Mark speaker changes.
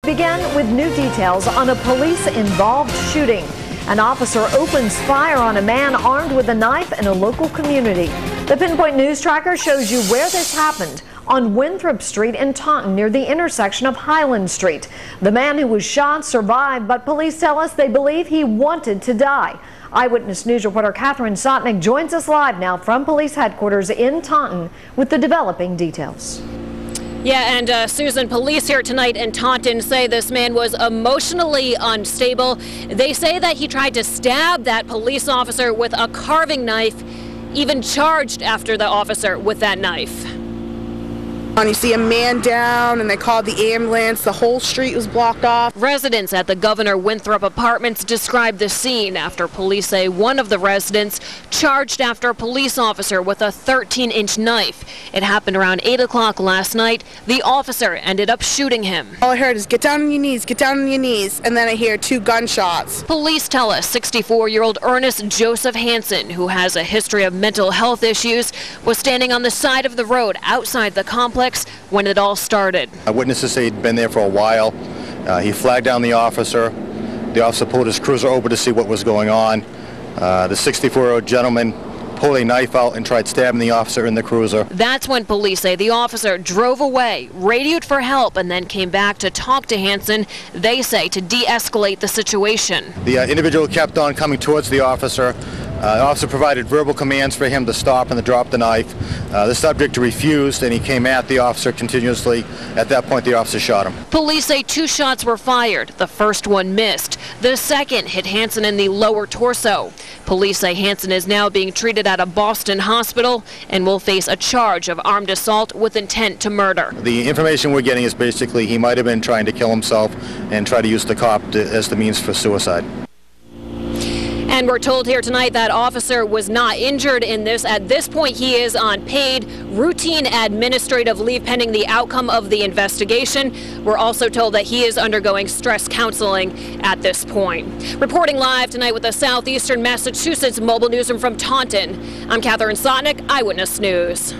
Speaker 1: Begin with new details on a police-involved shooting. An officer opens fire on a man armed with a knife in a local community. The Pinpoint News Tracker shows you where this happened on Winthrop Street in Taunton near the intersection of Highland Street. The man who was shot survived, but police tell us they believe he wanted to die. Eyewitness News reporter Catherine Sotnick joins us live now from police headquarters in Taunton with the developing details.
Speaker 2: Yeah, and Susan, police here tonight in Taunton say this man was emotionally unstable. They say that he tried to stab that police officer with a carving knife, even charged after the officer with that knife.
Speaker 3: And you see a man down and they called the ambulance. The whole street was blocked off.
Speaker 2: Residents at the Governor Winthrop Apartments described the scene after police say one of the residents charged after a police officer with a 13-inch knife. It happened around 8 o'clock last night. The officer ended up shooting him.
Speaker 3: All I heard is, "Get down on your knees, get down on your knees." And then I hear 2 gunshots.
Speaker 2: Police tell us 64-year-old Ernest Joseph Hansen, who has a history of mental health issues, was standing on the side of the road outside the complex when it all started.
Speaker 4: Witnesses say he'd been there for a while. He flagged down the officer. The officer pulled his cruiser over to see what was going on. The 64-year-old gentleman pulled a knife out and tried stabbing the officer in the cruiser.
Speaker 2: That's when police say the officer drove away, radioed for help, and then came back to talk to Hansen, they say, to de-escalate the situation.
Speaker 4: The individual kept on coming towards the officer. The officer provided verbal commands for him to stop and to drop the knife. The subject refused, and he came at the officer continuously. At that point, the officer shot him.
Speaker 2: Police say 2 shots were fired. The first one missed. The second hit Hansen in the lower torso. Police say Hansen is now being treated at a Boston hospital and will face a charge of armed assault with intent to murder.
Speaker 4: The information we're getting is basically he might have been trying to kill himself and try to use the cop as the means for suicide.
Speaker 2: And we're told here tonight that officer was not injured in this. At this point, he is on paid routine administrative leave pending the outcome of the investigation. We're also told that he is undergoing stress counseling at this point. Reporting live tonight with the Southeastern Massachusetts Mobile Newsroom from Taunton, I'm Catherine Sotnick, Eyewitness News.